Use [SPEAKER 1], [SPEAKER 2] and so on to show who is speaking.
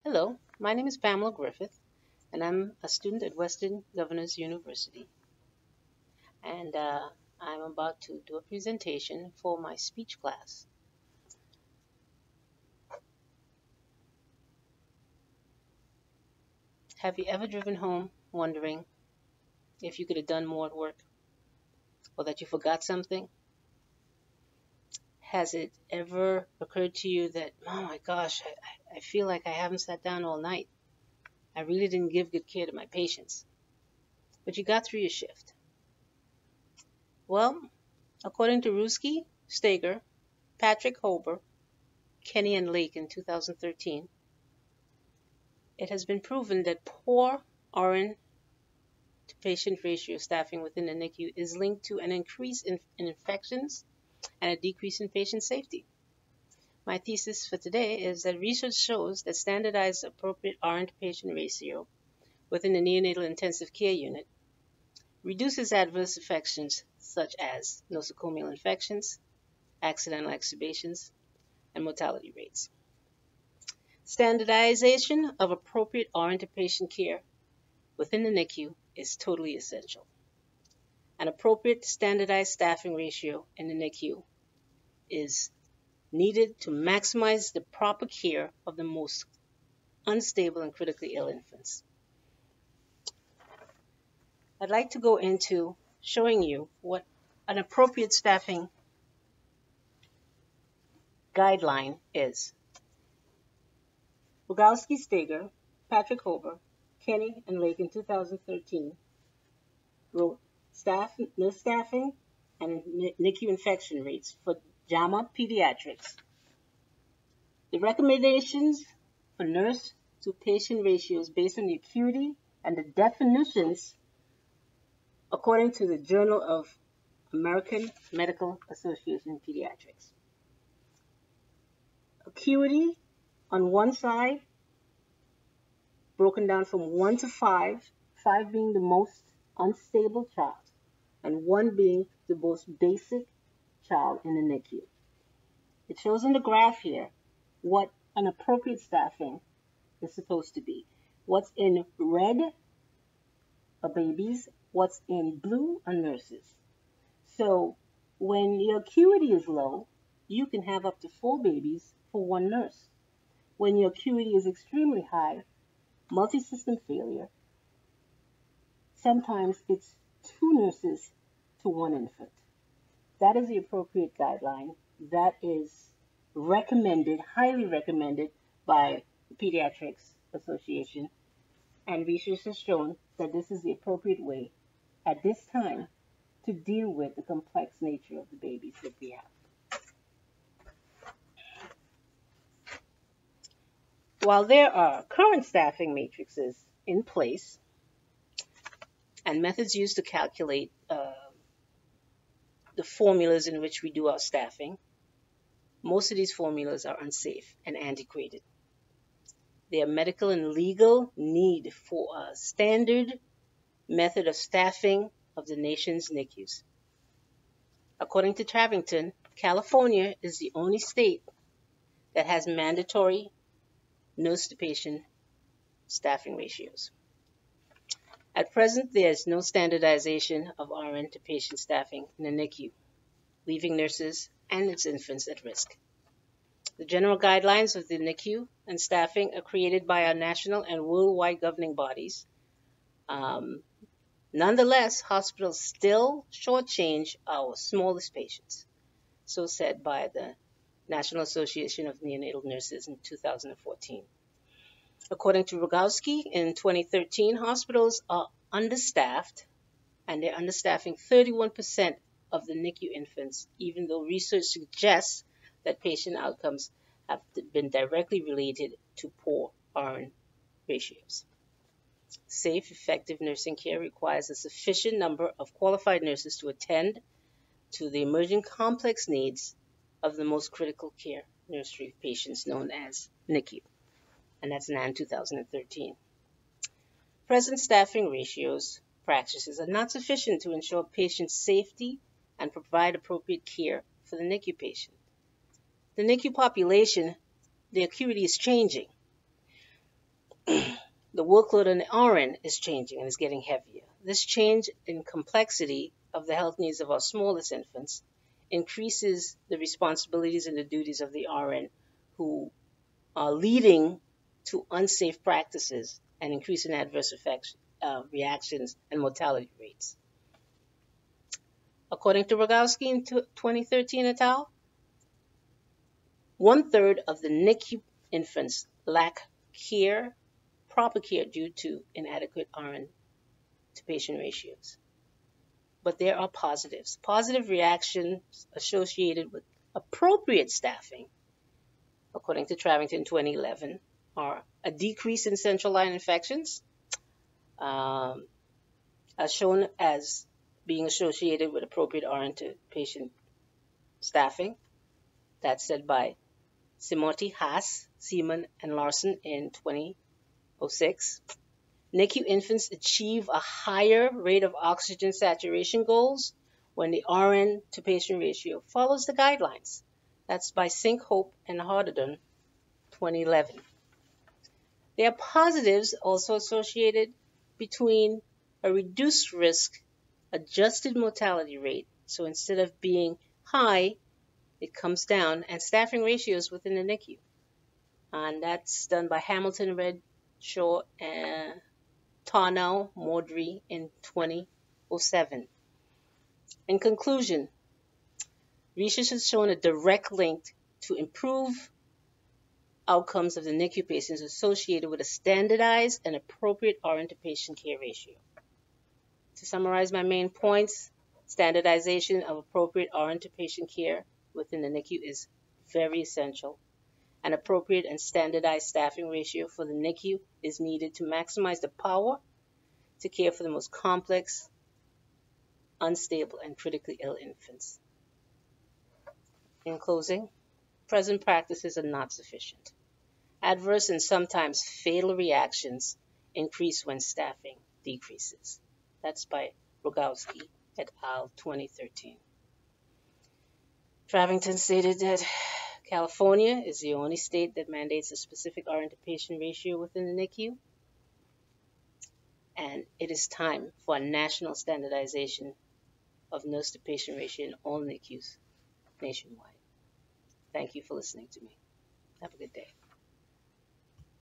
[SPEAKER 1] Hello, my name is Pamela Griffith, and I'm a student at Western Governors University. And I'm about to do a presentation for my speech class. Have you ever driven home wondering if you could have done more at work or that you forgot something? Has it ever occurred to you that, oh my gosh, I feel like I haven't sat down all night? I really didn't give good care to my patients. But you got through your shift. Well, according to Ruski, Steger, Patrick Hober, Kenny and Lake in 2013, it has been proven that poor RN to patient ratio staffing within the NICU is linked to an increase in infections and a decrease in patient safety. My thesis for today is that research shows that standardized appropriate RN to patient ratio within the neonatal intensive care unit reduces adverse infections such as nosocomial infections, accidental extubations, and mortality rates. Standardization of appropriate RN to patient care within the NICU is totally essential. An appropriate standardized staffing ratio in the NICU is needed to maximize the proper care of the most unstable and critically ill infants. I'd like to go into showing you what an appropriate staffing guideline is. Rogowski, Steger, Patrick Hober, Kenny, and Lake in 2013 wrote nurse staffing and NICU infection rates for JAMA pediatrics. The recommendations for nurse to patient ratios based on the acuity and the definitions according to the Journal of American Medical Association Pediatrics. Acuity on one side, broken down from 1 to 5, 5 being the most unstable child, and 1 being the most basic child in the NICU. It shows on the graph here what an appropriate staffing is supposed to be. What's in red are babies, what's in blue are nurses. So when your acuity is low, you can have up to 4 babies for 1 nurse. When your acuity is extremely high, multi-system failure, sometimes it's 2 nurses to 1 infant. That is the appropriate guideline. That is recommended, highly recommended by the Pediatrics Association. And research has shown that this is the appropriate way at this time to deal with the complex nature of the babies that we have. While there are current staffing matrices in place and methods used to calculate the formulas in which we do our staffing, most of these formulas are unsafe and antiquated. There are medical and legal need for a standard method of staffing of the nation's NICUs. According to Travington, California is the only state that has mandatory nurse-to-patient staffing ratios. At present, there is no standardization of RN to patient staffing in the NICU, leaving nurses and its infants at risk. The general guidelines of the NICU and staffing are created by our national and worldwide governing bodies. Nonetheless, hospitals still shortchange our smallest patients, so said by the National Association of Neonatal Nurses in 2014. According to Rogowski, in 2013, hospitals are understaffed, and they're understaffing 31% of the NICU infants, even though research suggests that patient outcomes have been directly related to poor RN ratios. Safe, effective nursing care requires a sufficient number of qualified nurses to attend to the emerging complex needs of the most critical care nursery patients known as NICU. And that's NAN 2013. Present staffing ratios practices are not sufficient to ensure patient safety and provide appropriate care for the NICU patient. The NICU population, the acuity is changing. The workload on the RN is changing and is getting heavier. This change in complexity of the health needs of our smallest infants increases the responsibilities and the duties of the RN, who are leading to unsafe practices and increasing adverse effects, reactions, and mortality rates. According to Rogowski in 2013 et al., 1/3 of the NICU infants lack proper care due to inadequate RN to patient ratios. But there are positives. Positive reactions associated with appropriate staffing, according to Travington 2011, are a decrease in central line infections, as shown as being associated with appropriate RN to patient staffing. That's said by Simotti, Haas, Seaman, and Larson in 2006. NICU infants achieve a higher rate of oxygen saturation goals when the RN to patient ratio follows the guidelines. That's by Sink, Hope, and Hardadon, 2011. There are positives also associated between a reduced risk adjusted mortality rate. So instead of being high, it comes down, and staffing ratios within the NICU. And that's done by Hamilton, Redshaw, and Tarnow, Maudry in 2007. In conclusion, research has shown a direct link to improve outcomes of the NICU patients associated with a standardized and appropriate RN to patient care ratio. To summarize my main points, standardization of appropriate RN to patient care within the NICU is very essential. An appropriate and standardized staffing ratio for the NICU is needed to maximize the power to care for the most complex, unstable, and critically ill infants. In closing, present practices are not sufficient. Adverse and sometimes fatal reactions increase when staffing decreases. That's by Rogowski et al. 2013. Travington stated that California is the only state that mandates a specific RN to patient ratio within the NICU, and it is time for a national standardization of nurse to patient ratio in all NICUs nationwide. Thank you for listening to me. Have a good day.